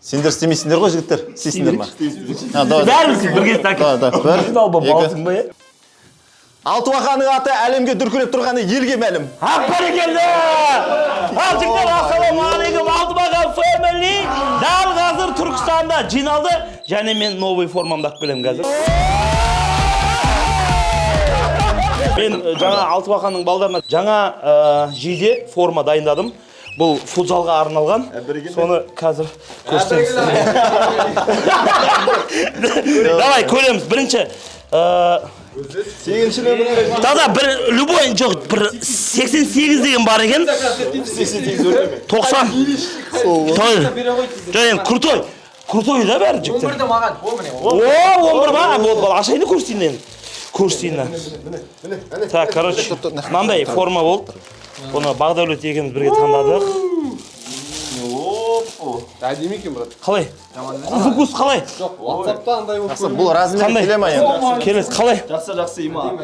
Сендер істемейсіңдер ғой жігіттер, істейсіңдер ма? Бәріміз бірге балсың ба, Алтыбақаның аты әлемге дүркіреп тұрғаны елге мәлім. Бәрекелді! Ал жігіттер, ассалаумағалейкум, Алтыбақа фэмили дәл қазір Түркістанда жиналды, және мен новый формамда келем қазір. Мен жаңа Алтыбақаның балдарына жаңа жейде форма дайындадым. Бұл футзалға арналған. Соны қазір көрсетеміз. Давай, көреміз. Бірінші Таза бір любой жоқ, бір 88 деген бар екен. 90. Жоқ, крутой. Крутой да бәрі жіктер. 11-ді маған, 11 ма? Болды, ашайды көрсетейін енді. Көрсетейін. Так, короче, мынандай форма болды. Бұны Бағдәулет екеуміз бірге таңдадық. әдемі екен, брат. Қалай? Вкус қалай? Жоқ, WhatsApp-та андай болып Бұл размер келе ма енді? Келесі қалай? Жақсы има.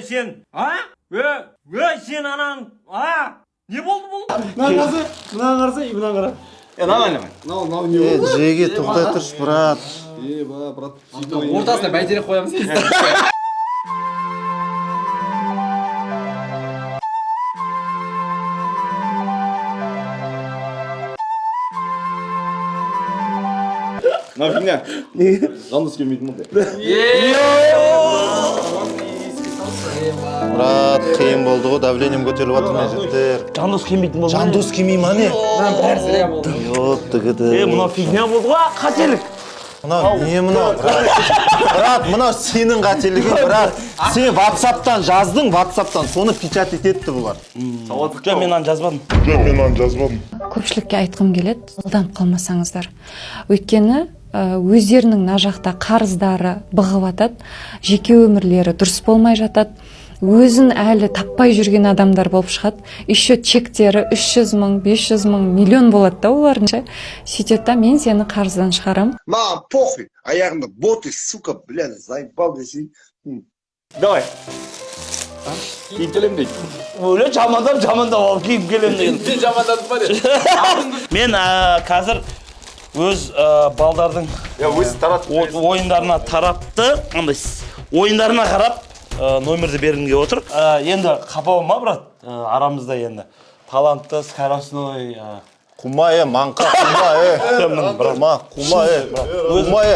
Сен, сен анаң, не болды бұл? Мынаған қарса, мынаған қара. Нормально. Жеге тоқтай тұрш, брат. Брат. ортасына бәйтерек қоямыз. Нафига? Жандос келмейтін болды. Брат, қиын болды ғой, давлением көтеріліп жатыр ма жігіттер? Жандос келмейтін болды. Жандос келмей ма не? Бәрі зря болды. Мынау фигня болды ғой, қателік. Мынау не мынау? Брат, мынау сенің қателігің, брат. Сен WhatsApp-тан жаздың, WhatsApp-тан соны печатать етті бұлар. Жоқ, мен аны жазбадым. Көпшілікке айтқым келеді, алданып қалмасаңыздар. Өйткені өздерінің мына жақта қарыздары бағып атады, жеке өмірлері дұрыс болмай жатады. Өзін әлі таппай жүрген адамдар болып шығады. Еще чектері 300 мың, 500 мың, миллион болады да олардың. Сөйтеді да, мен сені қарыздан шығарам. Мам, похуй, аяғымда боты, сука, блядь, заебал десең. Давай. Кейін келем дейді. Өлі жамандап ал киіп келем деген. Мен жамандадым ба деп. Мен қазір өз балдардың ойындарына тарапты, ойындарына қарап номерді бергенге отыр. Енді қапа болма, брат, арамызда енді. Талантты, скоростной. Құма, маңқа, құма,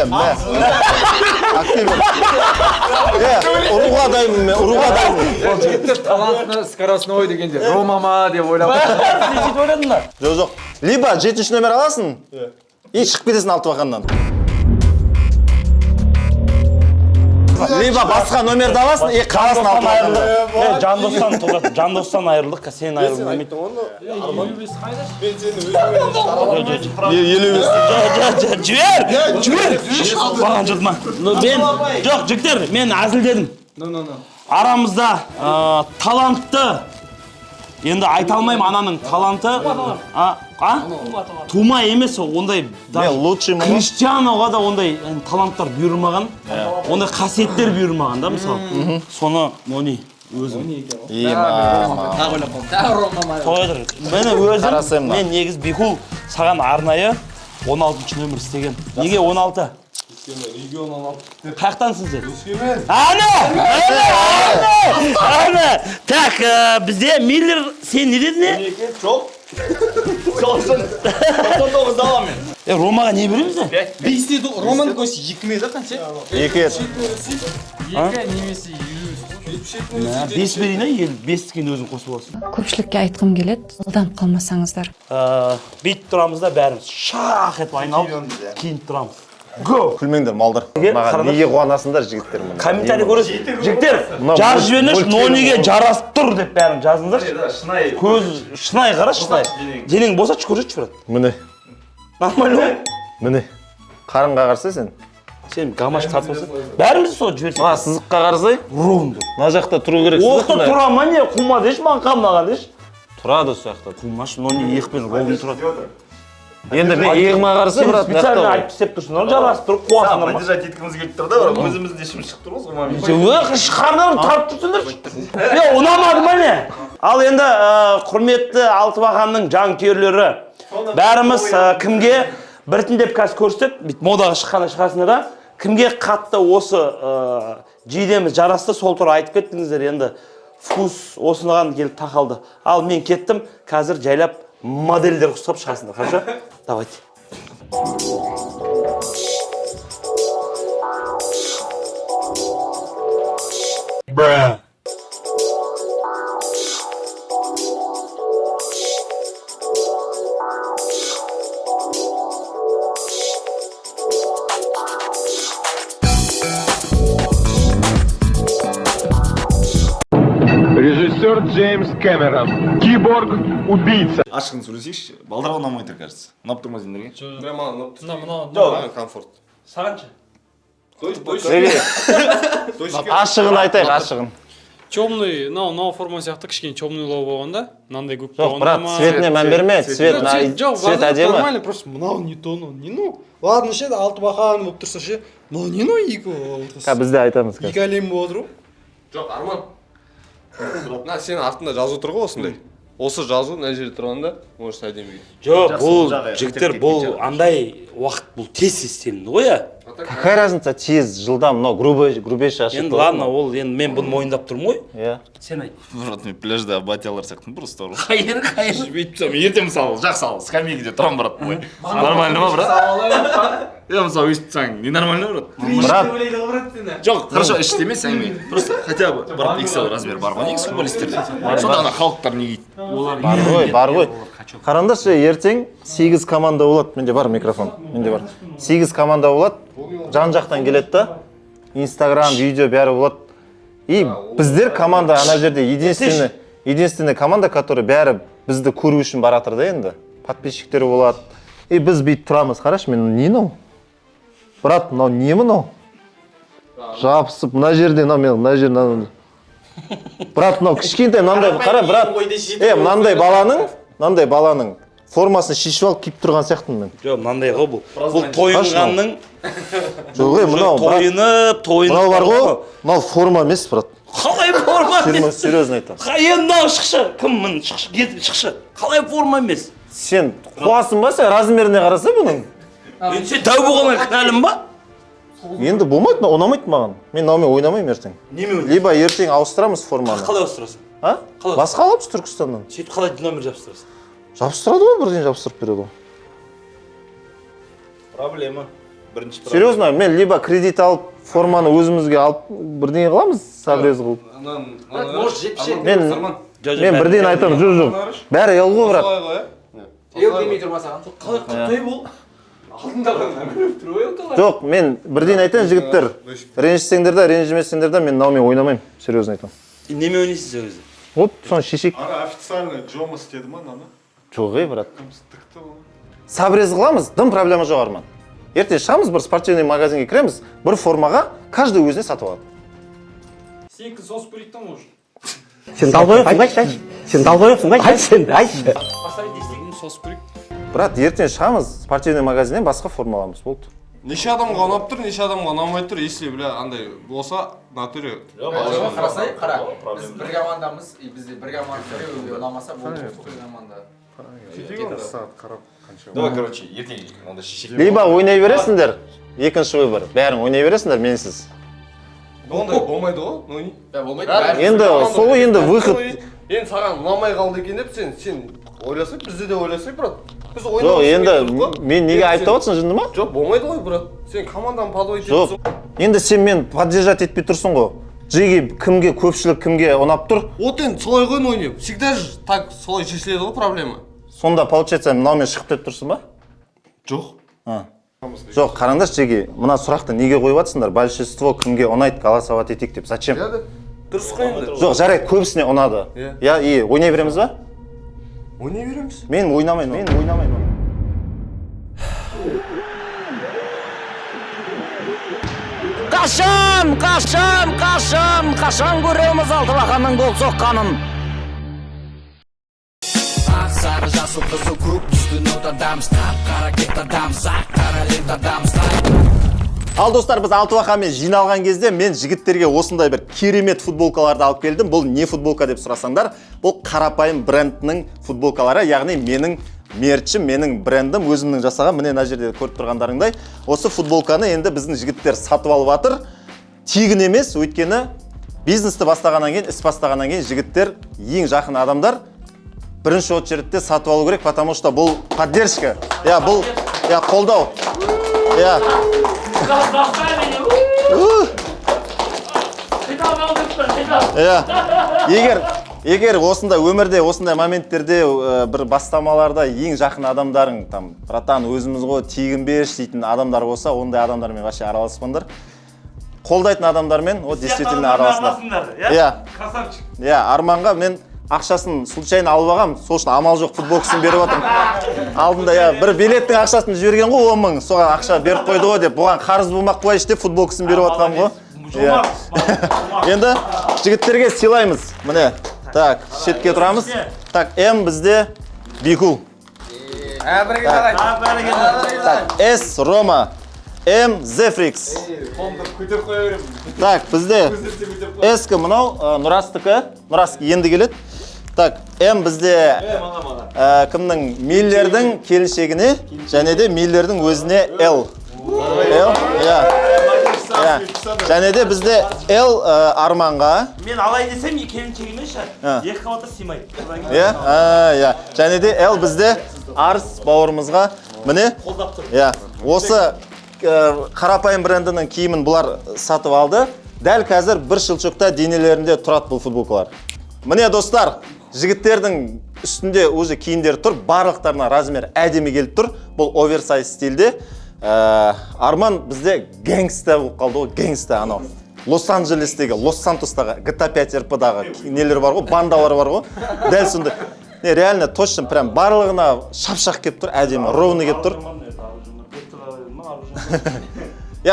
мә. Ұруға дайым, ұруға дайым. Талантны, скоростной дегенде, Рома ма деп ойлап. Сөйтіп ойладың ба? Жоқ. Либо 7-ші номер аласың, и шығып кетесің Алтыбақаннан. Либо басқа номерді аласың, и қаласың Алтыбақаннан. Жандостан айырылдық, сен айырылдың демейді. Жібер! Баған жұртма. Жоқ, жіктер, мен әзілдедім. Арамызда талантты, енді айта алмайым ананың таланты. Тума емес, ондай Криштианоға да ондай таланттар бұйырмаған, ондай қасиеттер бұйырмаған да, мысалы. Соны Нони өзім. Тойдыр. Мен негіз Бекул саған арнайы 16-шы нөмір істеген. Неге 16? Регион 16. Қаяқтансың сен? Ана! Так, бізде Миллер, сен не дедің не? Жоқ. 99 алам мен. Ромаға не береміз не? 5 Роман көсі 2 меді қанша? 2 ет. 2 немесе 5 берейін, 5 тікен өзің қосып аласың. Көпшілікке айтқым келеді, алданып қалмасаңыздар. Бейт тұрамыз да бәріміз шақ етіп айналып, кейін тұрамыз. Го! Күлмеңдер, малдар. Маған неге қуанасыңдар, жігіттер? Комментарий көресіз. Жігіттер, жар жіберіңіз, Нониге жарасып тұр деп бәрін жазыңыздар. Көз, шынай қара, шынай. Денең босатшы көрсетші, брат. Міне. Нормально ғой? Міне. Қарынға қарсы сен? Сен гамаш тартып olsa. Бәріміз сол жіберсек. Сызыққа қарсы? Ровно. Мына жақта тұру керек. Оқты тұра ма не? Құма деші, маған қамнаған деші. Тұрады осы жақта. Құмаш, Нони еқпен ровно тұрады. Енді мен иығыма қарсы, брат, специально айтып істеп тұрсыңдар, жарасып тұрып қуасыңдар ма? Поддержать еткіміз келіп тұр да, өзімізде ішіміз шығып тұрмыз ғой, мамин. Шығардан тарып тұрсыңдар. Ұнамады ма не? Ал енді құрметті Алтыбақанның жанкүйерлері, бәріміз кімге біртіндеп қазір көрсетіп, бүйтіп модаға шыққанда да, кімге қатты осы жейдеміз жарасты, сол туралы айтып кеттіңіздер. Енді вкус осыған келіп тақалды. Ал мен кеттім, қазір жайлап модельдер құстап шығасыңдар. Хорошо? Давайте. Бра. Режиссер Джеймс Кэмерон. Киборг-убийца. Ашығын сөйлесейікші, балдарға ұнамай тұр, кажется. Ұнап тұрма сендерге? Прямо ұнап тұр. Жоқ, Комфорт. сағанша? Ашығын айтайық, ашығын. Темный, мынау форма сияқты кішкене темныйлау болғанда, мынандай көк Жоқ, брат, цветіне мән берме, цвет әдемі. Нормально, просто мынау не то, не ну. Ладно ше, алты бақан болып тұрса ше, мынау не ну екі ортасы. Бізде айтамыз. Екі әлем болып отыр. Жоқ, Арман. На, сенің артында жазу тұр ғой осындай. Осы жазу мына жерде тұрғанда, может әдемі. Жоқ, бұл жігіттер, бұл андай уақыт, бұл тез істелінді ғой, а? Какая разница тез, жылдам, но грубейші ашық. Енді ладно, ол енді мен бұны мойындап тұрмын ғой. Иә. Сен айт. Брат, мен пляжда батялар сияқтымын просто. Қайыр. Бүйтіп тұрсам, ертең мысалы, жақсы ал, скамейкеде тұрам, брат, бой. Нормально ма, брат? Я мысалы өйстіп тұрсаң, не нормально, брат? Брат, Жоқ, хорошо, іште емес әңгіме. Просто хотя бы, брат, XL размер бар ғой, негізі футболистерде. Сонда ана халықтар не дейді? бар ғой. Қараңдаршы, ертең 8 команда болады. Менде бар микрофон. Менде бар. 8 команда болады. Жан-жақтан келеді да. Инстаграм, видео бәрі болады. И біздер команда ана жерде единственный команда, который бәрі бізді көру үшін баратыр да енді. Подписчиктері болады. И біз бүйтіп тұрамыз. Қарашы, мен не мынау? Брат, мынау не мынау? Жабысып, мына жерде, мына жерде. Брат, мынау кішкентай мынандай, қара, брат. Мынандай баланың формасын шешіп алып киіп тұрған сияқтымын мен. Жоқ, мынандай ғой бұл. Бұл тойынғанның Жоқ, мынау тойынып бар ғой. Мынау форма емес, брат. Қалай форма емес? Серьезно айтамын. Мынау шықшы. Кім мін шықшы, кетіп шықшы. Қалай форма емес? Сен қуасың ба, сен размеріне қараса бұның? Сен дәу болғаннан кінәлім ба? Енді болмайды, ұнамайды маған. Мен мынаумен ойнамаймын ертең. Немен? Либо ертең ауыстырамыз форманы. Қалай ауыстырасың? А? Басқа аламыз Түркістаннан. Сөйтіп қалай номер жабыстырасың? Жабыстырады ғой, бірден жабыстырып береді ғой. Проблема. Бірінші проблема. Серьезно, мен либо кредит алып, форманы өзімізге алып, бірдеңе қыламыз, сабрез қылып. Может, жетпіс Мен бірден айтамын, жоқ. Бәрі ел ғой, брат. Ел демей тұрма саған. Қалай бол? Жоқ, мен бірден айтайын, жігіттер. Ренжісеңдер да, ренжімесеңдер да, мен мынаумен ойнамаймын. Серьезно айтамын. Неме ойнайсыз сол кезде? Вот, соны шешек. Ана официальный Джома істеді ма, наны? Жоқ, брат. Сабрез қыламыз, дым проблема жоқ, Арман. Ертең шығамыз, бір спортивный магазинге кіреміз, бір формаға каждый өзіне сатып алады. Сенікі сос көрейттің может. Сен далбайықсың ба? Айтшы. Сос көрейк. Брат, ертең шығамыз, спортивный магазиннен басқа форма аламыз, болды. Неше адамға ұнап тұр, неше адамға ұнамай тұр, если бля андай болса, натуре. Қарасай, қара. Біз бір командамыз, бізде бір команда ұнамаса, бұл команда. Давай, короче, ертең онда шешек. Либо ойнай бересіңдер, екінші выбор. Бәрің ойнай бересіңдер, менсіз. Ондай болмайды ғой, ну не? Болмайды. Енді сол енді выход. Енді саған ұнамай қалды екен деп сен ойласай, бізде де ойласай, брат. Біз Жоқ, ойнамыз енді мен неге айтып отырсың, жынды ма? Жоқ, болмайды ғой, брат. Сен команданы подводить Жоқ, енді сен мен поддержать етпей тұрсың ғой. Жеге кімге, көпшілік кімге ұнап тұр. Вот енді солай ғой ойнаймын. Всегда же так солай шешіледі ғой проблема. Сонда, получается, мынаумен шығып деп тұрсың ба? Жоқ. Жоқ, қараңдаршы, Жеге, мына сұрақты неге қойып жатсыңдар? Большинство кімге ұнайды, голосовать етейік деп. Зачем? Дұрыс қой енді. Жоқ, жарайды, көбісіне ұнады. Я, ойнай береміз ба? Ойнай береміз. Мен ойнамаймын. Қашан көреміз Алтыбақанның гол соққанын. Ақ сары жасыл қызыл көк түсті нотадамыз, қара кеттадамыз, ақ қара лентадамыз. Ал достар, біз Алтыбақанмен жиналған кезде мен жігіттерге осындай бір керемет футболкаларды алып келдім. Бұл не футболка деп сұрасаңдар, бұл қарапайым брендінің футболкалары, яғни менің мерчім, менің брендім, өзімнің жасаған, міне мына жерде көріп тұрғандарыңдай. Осы футболканы енді біздің жігіттер сатып алып жатыр. Тегін емес, өйткені бизнесті бастағаннан кейін, іс бастағаннан кейін жігіттер ең жақын адамдар бірінші очередте сатып алу керек, потому что бұл поддержка. Бұл қолдау. Егер осындай өмірде, осындай моменттерде бір бастамаларда ең жақын адамдарың, там, братан, өзіміз ғой, тегін берші дейтін адамдар болса, ондай адамдармен вообще араласпаңдар. Қолдайтын адамдармен, действительно араласыңдар. Красавчик. Арманға мен ақшасын случайно алып алғам, сол үшін амал жоқ футболкасын беріп отырмын. Алдында бір билеттің ақшасын жіберген ғой 10 мың, соған ақша беріп қойды ғой деп, бұған қарыз болмақ қойшы деп футболкасын беріп отырғам ғой. Енді жігіттерге сыйлаймыз. Міне, так, шетке тұрамыз. Так, М бізде Бикул. Так, С Рома. М Зефрикс. Так, бізде С-кі мынау Нұрастікі. Нұрастікі енді келеді. Так, М бізде кімнің Миллердің келіншегіне және де Миллердің өзіне Л. Және де бізде Л Арманға. Мен алай десем, келіншегіме ше, екі қабатта сыймайды. Және де Л бізде Арс бауырымызға. Міне, осы қарапайым брендінің киімін бұлар сатып алды. Дәл қазір бір шылчықта денелерінде тұрады бұл футболкалар. Міне достар, жігіттердің үстінде уже киімдер тұр, барлықтарына размер әдемі келіп тұр. Бұл оверсайз стилде. Арман бізде гэнгста болып қалды ғой, гэнгста анау. Лос-Анджелестегі, Лос-Сантостағы, GTA 5 RP-дағы нелер бар ғой, бандалар бар ғой. Дәл сондай. Реально точно прям барлығына шапшақ келіп тұр, әдемі, ровный келіп тұр.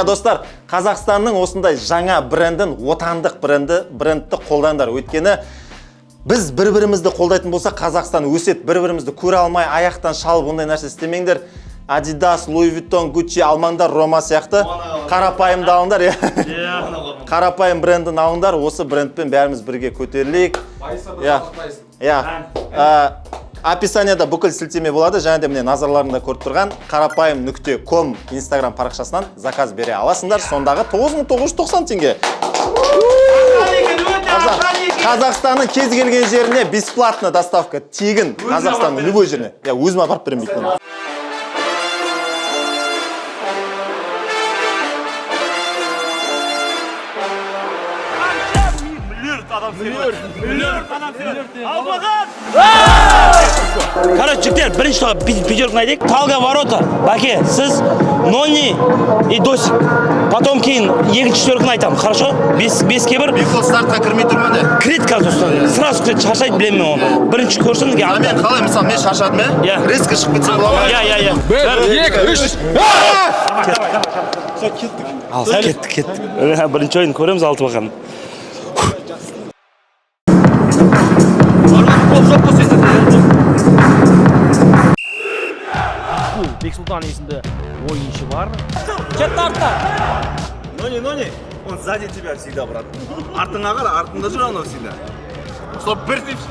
Достар, Қазақстанның осындай жаңа брендін, отандық брендті қолдандар. Өйткені біз бір-бірімізді қолдайтын болса, Қазақстан өсет, бір-бірімізді көре алмай, аяқтан шалып, ондай нәрсе істемеңдер. Adidas, Louis Vuitton, Gucci алмаңдар, Roma сияқты қарапайымды алыңдар. Қарапайым брендін алыңдар, осы брендпен бәріміз бірге көтерілейік. Описанияда бүкіл сілтеме болады, және де міне назарларында көріп тұрған қарапайым.com Instagram парақшасынан заказ бере аласыңдар. Сондағы 9990 теңге. Қазақстанның кез келген жеріне бесплатно доставка, тегін Қазақстанның любой жеріне. Өзім апарып беремейді. Короче, жігіттер, бірінші пятерканы айтайық. Талга ворота, бәке, сіз Нони и Досик. Потом кейін екінші четверканы айтамын, хорошо? 5-1. Бикул стартқа кірмей тұрмады. Кірет қазір, сразу кірет, шаршайды білемін мен оны. Бірінші көрсін. Мен қалай, мысалы, мен шаршадым, резко шығып кетсем бола ма? 1, 2, 3. Кеттік. Бірінші ойын көреміз, 6 бақаны. Бексултан есімді ойыншы бар. Кетті артта! Нони, он сзади тебя всегда, брат. Артыңа қара, артында жүр анау всегда. Стоп, бір тепші.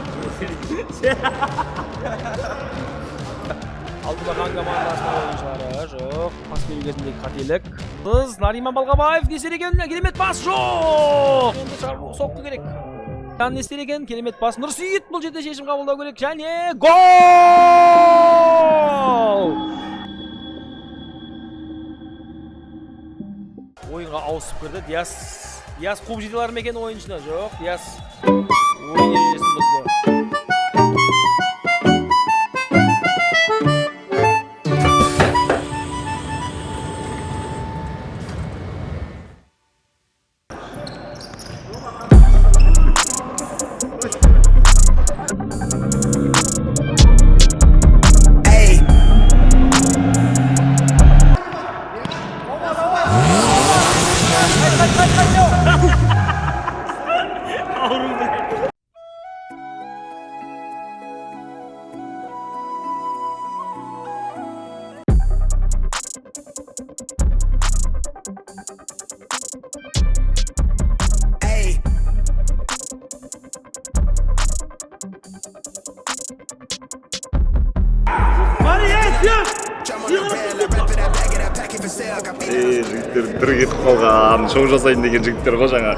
Алтыбақан командасының ойыншылары жоқ. Пас беру кезіндегі қателік. Сыз Нариман Балғабаев не істеген? Керемет пас жоқ! Енді соқты керек. Не істеген? Керемет пас. Нұрсейіт бұл жерде шешім қабылдау керек. Және гол! Ойынға ауысып кірді. Диас қуып жете алар ма екен ойыншыны? Жоқ, Диас ойын ережесін бұзды. жігіттер бір кетіп қалған, шоу жасайын деген жігіттер ғой жаңа.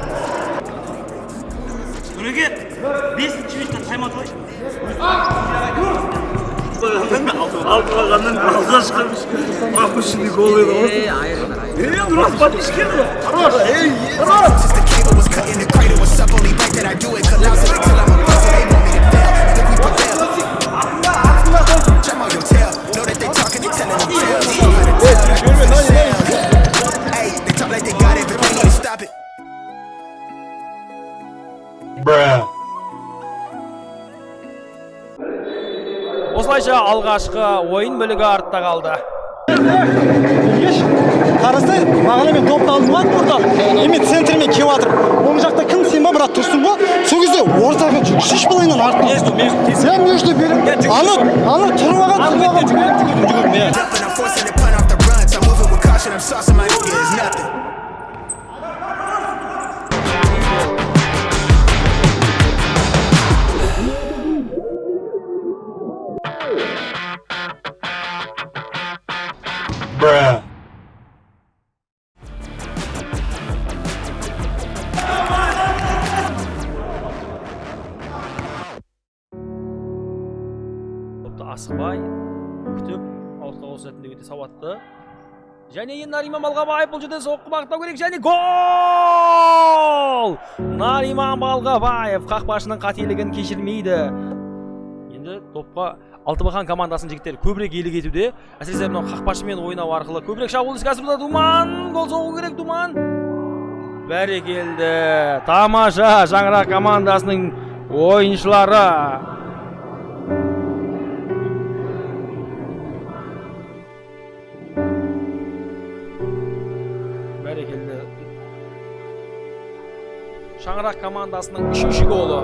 Нұрекет, 5-ші минутта тайм-аут алайық. Алтыбағанның алғашқы пропущенный голы ғой. Нұрас подписчик еді. Хорош. Осылайша алғашқы ойын бөлігі артта қалды. Қарастай, мағана мен топты алдым ма burada? Емен центрмен кеп жатыр. Оң жақта кім сен ба, брат, тұрсың ба? Сол кезде ортаға шеш балайынан артын. Сен между берем. Аны тұрып алған. Асықпай, күтіп, аутқа қосатынды өте сауатты. Және енді Нариман Балғабаев бұл жерден соққы бағыттау керек, және гол! Нариман Балғабаев қақпашының қателігін кешірмейді. Енді топқа Алтыбақан командасының жігіттері көбірек иелік етуде. Әсіресе мынау қақпашымен ойнау арқылы көбірек шабуыл іске асыруда. Думан, гол соғу керек, Думан. Бәрекелді. Тамаша Шаңырақ командасының ойыншылары. Бәрекелді. Шаңырақ командасының 3-ші голы.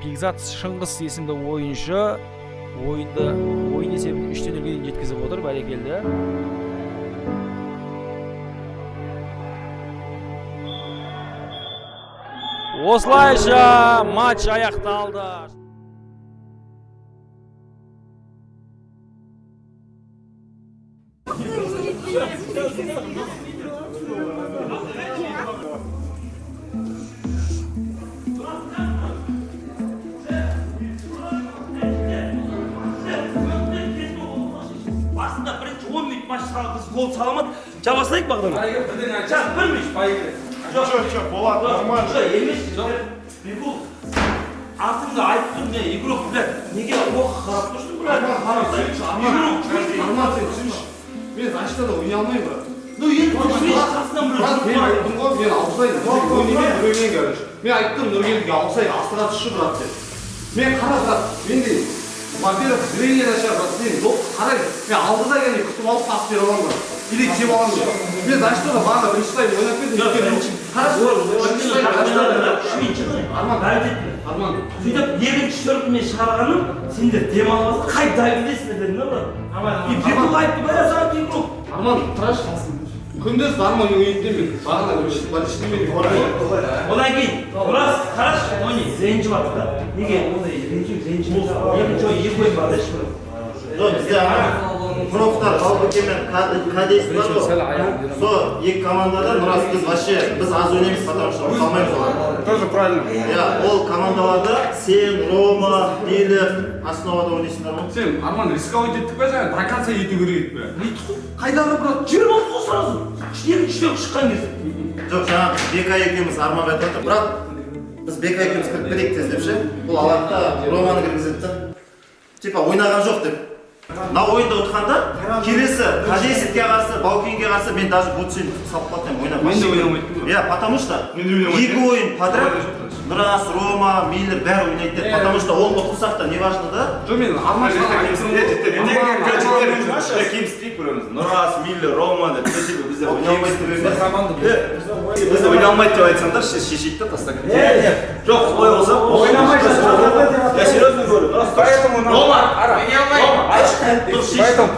Бекзат Шыңғыс есімді ойыншы ойын есебін 3-0-ге дейін жеткізіп отыр. Бәрекелді. Осылайша матч аяқталды. Басында бірінші 10 минут матчтағы біз гол саламады. Жабасайық бағданы. Жақ, бір минут. Жоқ, болады, нормально. Жоқ, емес. Бекул, артыңда айтып тұр, не, игрок, блядь, неге оқ қарап тұрсың, блядь? Арман, сен түсінші. Мен зачетада ойнай алмаймын, брат. Ну, енді түсінеш қасынан Мен айттым ғой, мен ауысайын. Ойнаймен, короче. Мен айттым Нұргелдіге ауысайын, астыға түсші, брат, деп. Мен қара, брат, мен де, во-первых, зрение нашар, брат, мен қарай, мен алдыда келе күтіп алып пас бере аламын, брат. Или теп аламын, брат. Мен зачетада бағана бірінші тайм ойнап бердім. Арман, сөйтіп екінші төртімен шығарғаным, сендер демалғасың, қай дайындайсыңдар дедім, брат? Бекул айтты, бәрі саған игрок. Арман, тұраш, күндіз Арман ойынды мен, бағана біріштемейді. Одан кейін, біраз қараш, ойны, ренжі бар да. Неге ондай ренжі екінші ой, екі ойын бар да ішкі. Жоқ, бізде Мұровтар, Балбөкемен Кадес бар ғой. Со, екі командада Нұрас, біз аз ойнаймыз, потому что қалмаймыз олар. Тоже правильно. Ол командаларда сен, Рома, Билер, основада ойнайсыңдар ғой. Сен, Арман, рисковать еттік бе жаңа, прокация ету керек пе? Қайдағы, брат? Жүріп алды ғой сразу. Екінші шыққан кезде. Жоқ, жаңа Бека екеуміз Арманға айтып отыр. Брат, біз Бека екеуміз кіріп берейік тездеп ше. Бұл алақта Романы кіргізеді. Типа ойнаған жоқ деп. На ойында ұтқанда, келесі Кадесетке қарсы, Баукинге қарсы мен даже бұтшын салып қатайым ойнап. Мен де ойнамайтын. Я, потому что екі ойын подряд Нұрас, Рома, Миллер бәрі ойнайды. Потому что ол ұтылсақ та не важно да? Жоқ, мен Арман Нұрас, Миллер, Рома деп бізде ойнамайды деп айтсаңдар, шешейді да тастаған. Жоқ, солай болса, ойнамайды. Я серьезно говорю. Рома, ойнамайды. Поэтому